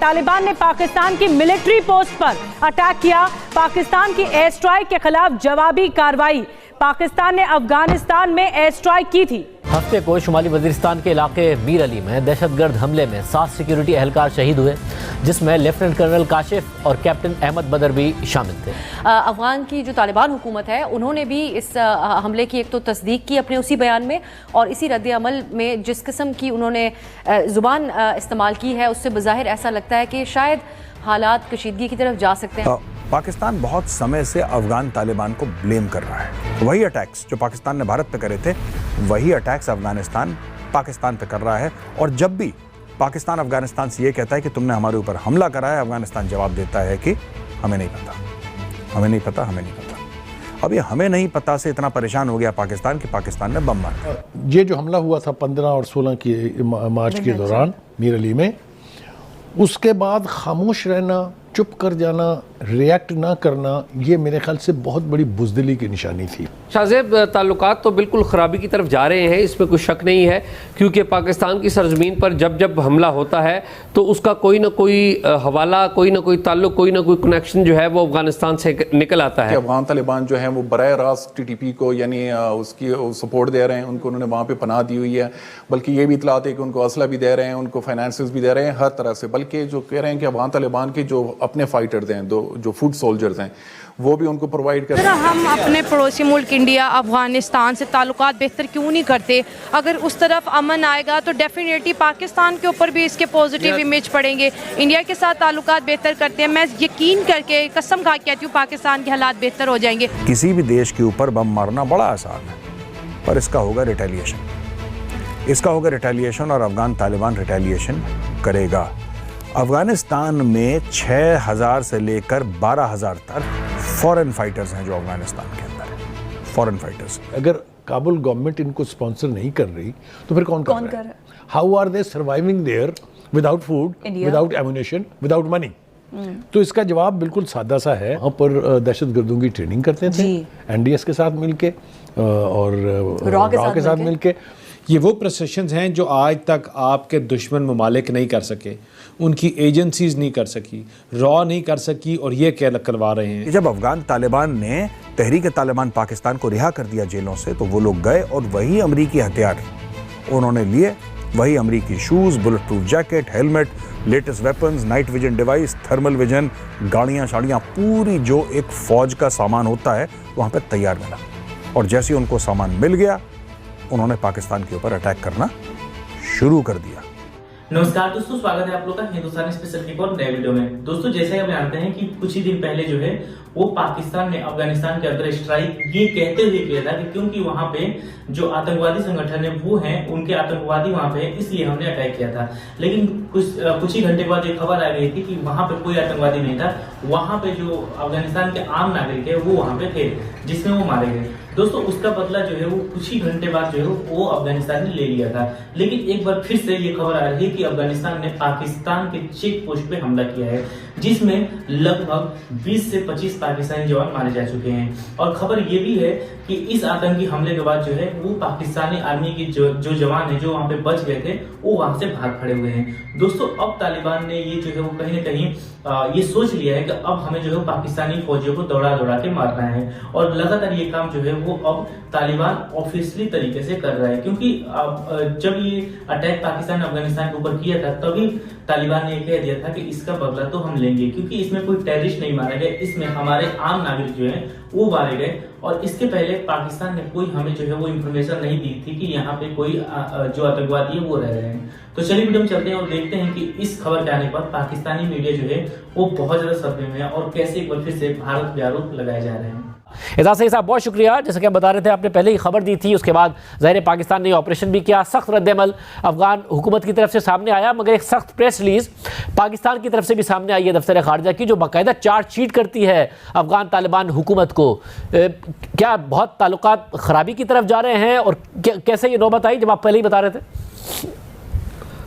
तालिबान ने पाकिस्तान की military post पर अटैक किया। पाकिस्तान की एयर स्ट्राइक के खिलाफ जवाबी कार्रवाई। पाकिस्तान ने अफगानिस्तान में एयर स्ट्राइक की थी। हफ्ते को शुमाली वजीरिस्तान के इलाके मीर अली में दहशतगर्द हमले में 7 सिक्योरिटी एहलकार शहीद हुए, जिसमें लेफ्टिनेंट कर्नल काशिफ और कैप्टन अहमद बदर भी शामिल थे। अफगान की जो तालिबान हुकूमत है उन्होंने भी इस हमले की एक तो तस्दीक की अपने उसी बयान में, और इसी रद्द-ए-अमल में जिस किस्म की उन्होंने ज़ुबान इस्तेमाल की है उससे बज़ाहिर ऐसा लगता है कि शायद हालात कशीदगी की तरफ जा सकते हैं। पाकिस्तान बहुत समय से अफगान तालिबान को ब्लेम कर रहा है। वही अटैक्स जो पाकिस्तान ने भारत पे करे थे, वही अटैक्स अफगानिस्तान पाकिस्तान पे कर रहा है। और जब भी पाकिस्तान अफगानिस्तान से ये कहता है कि तुमने हमारे ऊपर हमला करा है, अफगानिस्तान जवाब देता है कि हमें नहीं पता, हमें नहीं पता, हमें नहीं पता। अब ये हमें नहीं पता से इतना परेशान हो गया पाकिस्तान कि पाकिस्तान ने बम मारा। ये जो हमला हुआ था 15 और 16 की मार्च के दौरान मीर अली में, उसके बाद खामोश रहना, चुप कर जाना, रिएक्ट ना करना, ये मेरे ख्याल से बहुत बड़ी बुज़दिली की निशानी थी। शाहज़ेब, ताल्लुकात तो बिल्कुल ख़राबी की तरफ जा रहे हैं, इसमें कोई शक नहीं है, क्योंकि पाकिस्तान की सरजमीन पर जब जब हमला होता है तो उसका कोई ना कोई हवाला, कोई ना कोई ताल्लुक, कोई ना कोई कनेक्शन जो है वो अफगानिस्तान से निकल आता है। अफगान तालिबान जो है वो बराह रास्त TTP को यानी उसकी सपोर्ट दे रहे हैं, उनको उन्होंने वहाँ पे पनाह दी हुई है, बल्कि ये भी इतलात है कि उनको असला भी दे रहे हैं, उनको फाइनेंसेस भी दे रहे हैं, हर तरह से। बल्कि जो कह रहे हैं कि अफगान तालिबान के जो अपने फाइटर्स हैं, जो फुट सोल्जर्स हैं, वो भी उनको प्रोवाइड कर रहे हैं। हम अपने पड़ोसी मुल्क इंडिया अफगानिस्तान से ताल्लुकात बेहतर क्यों नहीं करते? अगर उस तरफ अमन आएगा तो डेफिनेटली पाकिस्तान के ऊपर भी इसके पॉजिटिव इमेज पड़ेंगे। इंडिया के साथ ताल्लुकात बेहतर करते हैं, मैं यकीन करके कसम खा के कहती हूँ पाकिस्तान के हालात बेहतर हो जाएंगे। किसी भी देश के ऊपर बम मारना बड़ा आसान है, पर इसका होगा रिटेलिएशन, इसका होगा रिटेलिएशन, और अफगान तालिबान रिटेलिएशन करेगा। अफगानिस्तान में 6000 से लेकर 12000 तक फॉरेन फाइटर्स हैं जो अफगानिस्तान के अंदर हैं, फॉरेन फाइटर्स। अगर काबुल गवर्नमेंट इनको स्पॉन्सर नहीं कर रही तो फिर कौन कर रहा है? How are they surviving there without food, without ammunition, without money? तो इसका जवाब बिल्कुल सादा सा है। वहाँ पर दहशतगर्दों की ट्रेनिंग करते थे NDS के साथ मिलके और रॉ के साथ मिलके। ये वो प्रोसेशंस हैं जो आज तक आपके दुश्मन ममालिक नहीं कर सके, उनकी एजेंसीज नहीं कर सकी, रॉ नहीं कर सकी, और ये क्या करवा रहे हैं। जब अफगान तालिबान ने तहरीक तालिबान पाकिस्तान को रिहा कर दिया जेलों से, तो वो लोग गए और वही अमरीकी हथियार उन्होंने लिए, वही अमरीकी shoes, bullet proof jacket, helmet, latest weapons, night vision device, thermal vision, गाड़ियाँ शाड़ियाँ, पूरी जो एक फौज का सामान होता है वहाँ पे तैयार मिला। और जैसे उनको सामान मिल गया, उन्होंने पाकिस्तान के ऊपर अटैक करना शुरू कर दिया। नमस्कार दोस्तों, स्वागत है आप लोग का हिंदुस्तान स्पेशल की और नए वीडियो में। दोस्तों, जैसे आप जानते हैं कि कुछ ही दिन पहले जो है वो पाकिस्तान ने अफगानिस्तान के अंदर स्ट्राइक ये कहते हुए किया था कि क्योंकि वहां पे जो आतंकवादी संगठन है वो हैं, उनके आतंकवादी वहां पे हैं, इसलिए हमने अटैक किया था। लेकिन कुछ ही घंटे बाद एक खबर आ गई थी कि वहां पे कोई आतंकवादी नहीं था, वहां पे जो अफगानिस्तान के आम नागरिक है वो वहां पे थे, जिसमें वो मारे गए। दोस्तों, उसका बदला जो है वो कुछ ही घंटे बाद जो है वो अफगानिस्तान ने ले लिया था। लेकिन एक बार फिर से ये खबर आ रही है कि अफगानिस्तान ने पाकिस्तान के चेक पोस्ट पे हमला किया है, जिसमें लगभग 20 से 25 पाकिस्तानी जवान मारे जा चुके हैं। और खबर ये भी है कि इस आतंकी हमले के बाद जो है वो पाकिस्तानी आर्मी की जो जवान है जो वहां पे बच गए थे, वो वहां से भाग खड़े हुए हैं। दोस्तों, अब तालिबान ने ये जो है वो कहीं ना कहीं ये सोच लिया है कि अब हमें जो है पाकिस्तानी फौजियों को दौड़ा दौड़ा के मारना है, और लगातार ये काम जो है वो अब तालिबान ऑफिशियली तरीके से कर रहा है। क्योंकि जब ये अटैक पाकिस्तान ने अफगानिस्तान के ऊपर किया था, तभी तालिबान ने कह दिया था कि इसका बदला तो हम लेंगे, क्योंकि इसमें कोई टेररिस्ट नहीं मारे गए, इसमें हमारे आम नागरिक जो है वो मारे गए। और इसके पहले पाकिस्तान ने कोई हमें जो है वो इन्फॉर्मेशन नहीं दी थी कि यहाँ पे कोई जो आतंकवादी है वो रह रहे हैं। तो चलिए वीडियो में चलते हैं और देखते हैं कि इस खबर के आने पर पाकिस्तानी मीडिया जो है वो बहुत ज्यादा सदमे में है और कैसे एक बार फिर से भारत पे आरोप लगाए जा रहे हैं। एजाज सईद साहब, बहुत शुक्रिया। जैसा कि आप बता रहे थे, आपने पहले ही खबर दी थी, उसके बाद ज़ाहिर पाकिस्तान ने ऑपरेशन भी किया, सख्त रद्दमल अफगान हुकूमत की तरफ से सामने आया, मगर एक सख्त प्रेस रिलीज पाकिस्तान की तरफ से भी सामने आई है दफ्तर खारजा की, जो बाकायदा चार्जशीट करती है अफगान तालिबान हुकूमत को। क्या बहुत ताल्लुकात ख़राबी की तरफ जा रहे हैं, और कैसे ये नौबत आई जब आप पहले ही बता रहे थे?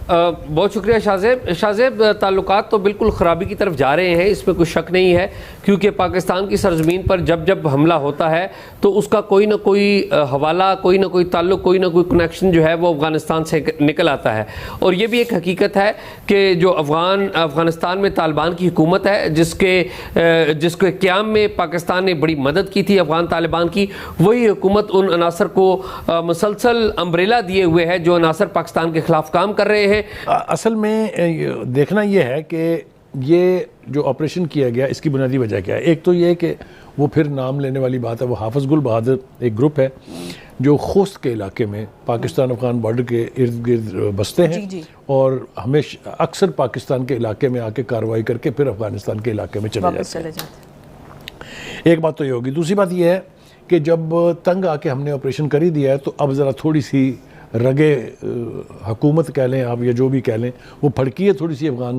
बहुत शुक्रिया शाहजेब। ताल्लुकात तो बिल्कुल ख़राबी की तरफ जा रहे हैं, इसमें कोई शक नहीं है, क्योंकि पाकिस्तान की सरजमीन पर जब जब हमला होता है तो उसका कोई ना कोई हवाला, कोई ना कोई ताल्लुक, कोई ना कोई कनेक्शन जो है वो अफ़गानिस्तान से निकल आता है। और ये भी एक हकीकत है कि जो अफ़गानिस्तान में तालिबान की हुकूमत है, जिसके क़याम में पाकिस्तान ने बड़ी मदद की थी अफ़गान तालिबान की, वही हुकूमत उन अनासर को मुसलसल अम्ब्रेला दिए हुए है जो अनासर पाकिस्तान के ख़िलाफ़ काम कर रहे हैं। असल में देखना यह है कि ये जो ऑपरेशन किया गया इसकी बुनियादी वजह क्या है। एक तो ये कि वो फिर नाम लेने वाली बात है, वो हाफिज़ गुल बहादुर एक ग्रुप है जो खोस्त के इलाके में पाकिस्तान अफगान बॉर्डर के इर्द गिर्द बसते हैं और हमेशा अक्सर पाकिस्तान के इलाके में आके कार्रवाई करके फिर अफगानिस्तान के इलाके में चले जाते हैं। एक बात तो ये होगी। दूसरी बात ये है कि जब तंग आके हमने ऑपरेशन कर ही दिया है तो अब ज़रा थोड़ी सी रगे हुकूमत कह लें आप या जो भी कह लें, वो फड़की है थोड़ी सी अफगान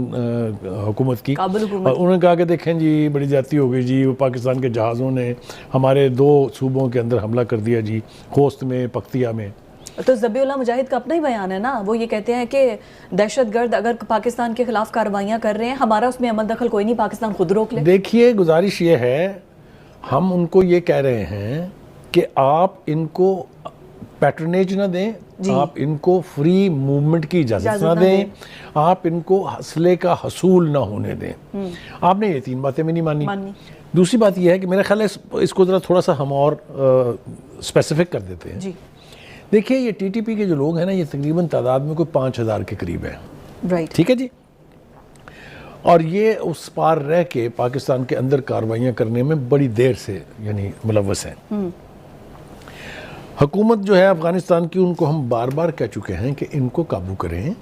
हुकूमत की। और उन्होंने कहा कि देखें जी बड़ी ज्यादती हो गई जी, वो पाकिस्तान के जहाज़ों ने हमारे 2 सूबों के अंदर हमला कर दिया जी, खोस्त में, पख्तिया में। तो ज़बीउल्लाह मुजाहिद का अपना ही बयान है ना, वो ये कहते हैं कि दहशतगर्द अगर पाकिस्तान के खिलाफ कार्रवाइयाँ कर रहे हैं, हमारा उसमें अमल दखल कोई नहीं, पाकिस्तान खुद रोक ले। देखिए गुजारिश ये है, हम उनको ये कह रहे हैं कि आप इनको पैट्रनेज ना दें, आप इनको फ्री मूवमेंट की इजाज़त ना दें, आप इनको हसले का हसूल ना होने दें। आपने ये 3 बातें भी नहीं मानी। दूसरी बात यह है कि मेरा ख्याल है इसको ज़रा थोड़ा सा हम और स्पेसिफिक कर देते हैं। देखिए ये टीटीपी के जो लोग हैं ना, ये तकरीबन तादाद में कोई 5000 के करीब है, राइट? ठीक है जी। और ये उस पार रह के पाकिस्तान के अंदर कार्रवाइयाँ करने में बड़ी देर से यानी मुलव्वस हैं। हुकूमत जो है अफ़गानिस्तान की, उनको हम बार बार कह चुके हैं कि इनको काबू करें।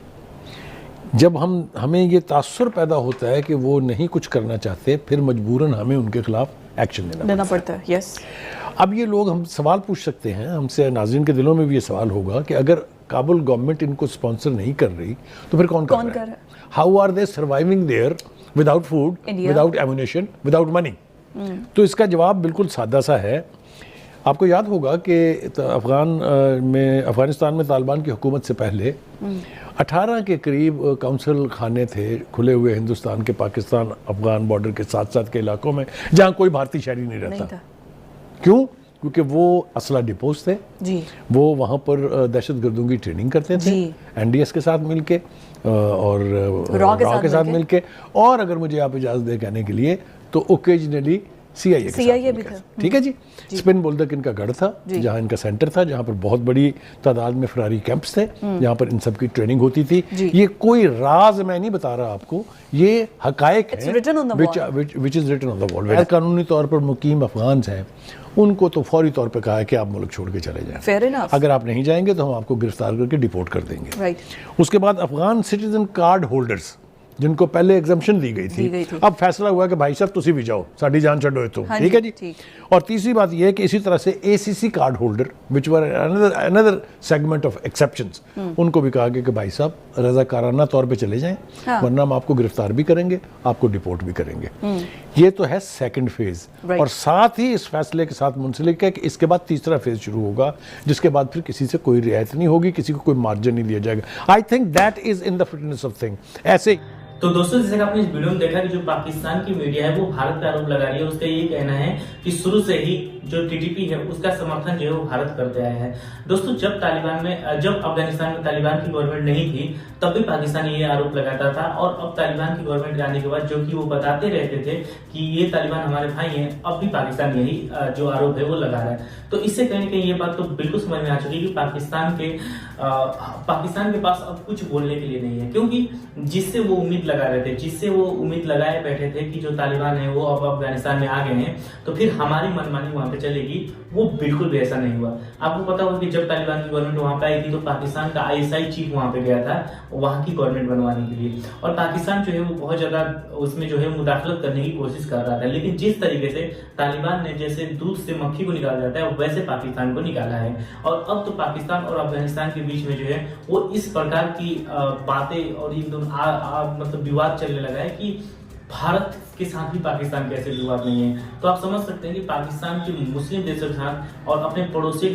जब हमें ये तासुर पैदा होता है कि वो नहीं कुछ करना चाहते, फिर मजबूरन हमें उनके खिलाफ एक्शन लेना पड़ता है। यस। अब ये लोग हम सवाल पूछ सकते हैं, हमसे नाज़रीन के दिलों में भी ये सवाल होगा कि अगर काबुल गवर्नमेंट इनको स्पॉन्सर नहीं कर रही तो फिर कौन कर रहा है? How are they surviving there without food, without ammunition, without money? तो इसका जवाब बिल्कुल सादा सा है। आपको याद होगा कि अफ़गानिस्तान में तालिबान की हुकूमत से पहले 18 के करीब काउंसिल खाने थे खुले हुए हिंदुस्तान के पाकिस्तान अफ़गान बॉर्डर के साथ के इलाकों में, जहाँ कोई भारतीय शहरी नहीं रहता। क्यों? क्योंकि वो असला डिपोज थे जी। वो वहाँ पर दहशतगर्दों की ट्रेनिंग करते थे NDS के साथ मिलके और रॉ के साथ मिलके, और अगर मुझे आप इजाज़त दे कहने के लिए तो ओकेजनली CIA भी था। ठीक है जी। स्पिन बोल्दक इनका गढ़ था, जहाँ इनका सेंटर था, जहाँ पर बहुत बड़ी तादाद में फरारी कैंप्स थे, जहाँ पर इन सब की ट्रेनिंग होती थी। ये कोई राज मैं नहीं बता रहा आपको, ये हकायक है which is written on the wall. गैर कानूनी तौर पर मुकीम अफगान हैं, उनको तो फौरी तौर पर कहा है कि आप मुल्क छोड़ के चले जाएं। Fair enough. अगर आप नहीं जाएंगे तो हम आपको गिरफ्तार करके डिपोर्ट कर देंगे। उसके बाद अफगान सिटीजन कार्ड होल्डर्स जिनको पहले एग्जम्पशन दी गई थी, अब फैसला हुआ कि भाई साहब तुसी भी जाओ, साड़ी जान छड़ो तो। ठीक है जी। और तीसरी बात यह है कि इसी तरह से ACC card holder which were another segment of exceptions, उनको भी कहा गया कि भाई साहब रज़ाकाराना तौर पे चले जाएं, वरना हम आपको गिरफ्तार भी करेंगे, आपको डिपोर्ट भी करेंगे। ये तो है सेकंड फेज। और साथ ही इस फैसले के साथ मुंसलिक है कि इसके बाद तीसरा फेज शुरू होगा, जिसके बाद फिर किसी से कोई रियायत नहीं होगी, किसी को कोई मार्जिन नहीं दिया जाएगा। I think that is in the fitness of thing. ऐसे तो दोस्तों जैसे कि आपने इस वीडियो में देखा कि जो पाकिस्तान की मीडिया है वो भारत पे आरोप लगा रही है। उसका ये कहना है कि शुरू से ही जो टीटीपी है उसका समर्थन जो है वो भारत करते आया है। दोस्तों जब अफगानिस्तान में तालिबान की गवर्नमेंट नहीं थी तब भी पाकिस्तान ये आरोप लगाता था, और अब तालिबान की गवर्नमेंट आने के बाद जो कि वो बताते रहते थे कि ये तालिबान हमारे भाई हैं, अब भी पाकिस्तान यही जो आरोप है वो लगा रहा है। तो इससे कहीं ना कहीं ये बात तो बिल्कुल समझ में आ चुकी है कि पाकिस्तान के पास अब कुछ बोलने के लिए नहीं है, क्योंकि जिससे वो उम्मीद लगा रहे थे, जिससे वो उम्मीद लगाए बैठे थे कि जो तालिबान है वो अब अफगानिस्तान में आ गए हैं तो फिर हमारी मनमानी वहां पे चलेगी, वो बिल्कुल भी ऐसा नहीं हुआ। आपको पता होगा कि जब तालिबान की गवर्नमेंट वहां पे आई थी तो पाकिस्तान का ISI चीफ वहां पे गया था वहां की गवर्नमेंट बनवाने के लिए, और पाकिस्तान जो है वो बहुत ज्यादा उसमें जो है मुदाखलत करने की कोशिश कर रहा था। लेकिन जिस तरीके से तालिबान ने जैसे दूध से मक्खी को निकाला जाता है वैसे पाकिस्तान को निकाला है, और अब तो पाकिस्तान और अफगानिस्तान के बीच में जो है वो इस प्रकार की बातें और इन दोनों मतलब विवाद चलने लगा है कि भारत के साथ भी पाकिस्तान के ऐसे विवाद नहीं है। तो आप समझ सकते हैं कि पाकिस्तान के मुस्लिम देशों के साथ और अपने पड़ोसी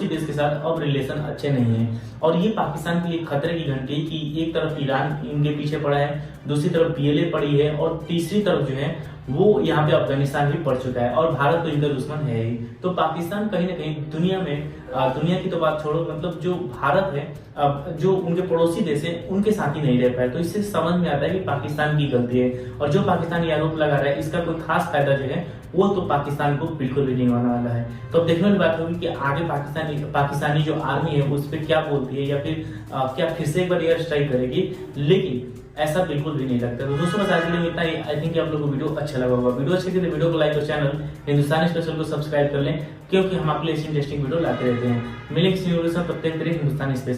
देश के साथ अब रिलेशन अच्छे नहीं है। और ये पाकिस्तान के लिए खतरे की घंटी कि एक तरफ ईरान इनके पीछे पड़ा है, दूसरी तरफ PLA पड़ी है और तीसरी तरफ जो है वो यहाँ पे अफगानिस्तान भी पड़ चुका है और भारत तो इनका दुश्मन है ही। तो पाकिस्तान कहीं ना कहीं दुनिया की तो बात छोड़ो, मतलब जो भारत है, अब जो उनके पड़ोसी देश है उनके साथ ही नहीं रह पाए। तो इससे समझ में आता है कि पाकिस्तान की गलती है और जो पाकिस्तान ये आरोप लगा रहा है इसका कोई खास फायदा जो है वो तो पाकिस्तान को बिल्कुल भी नहीं होने वाला है। तो अब देखने वाली बात होगी कि आगे पाकिस्तानी जो आर्मी है उस पर क्या बोलती है या फिर क्या फिर से एक बार एयर स्ट्राइक करेगी, लेकिन ऐसा बिल्कुल भी नहीं लगता। तो दोस्तों बस आज के लिए इतना ही। आई थिंक आप लोगों को वीडियो अच्छा लगा होगा। वीडियो अच्छी लगी तो वीडियो को लाइक और चैनल हिंदुस्तानी स्पेशल को सब्सक्राइब कर लें, क्योंकि हम आपके लिए इंटरेस्टिंग वीडियो लाते रहते हैं। मिलेंगे इस वीडियो से, तब तक के लिए हिंदुस्तानी स्पेशल।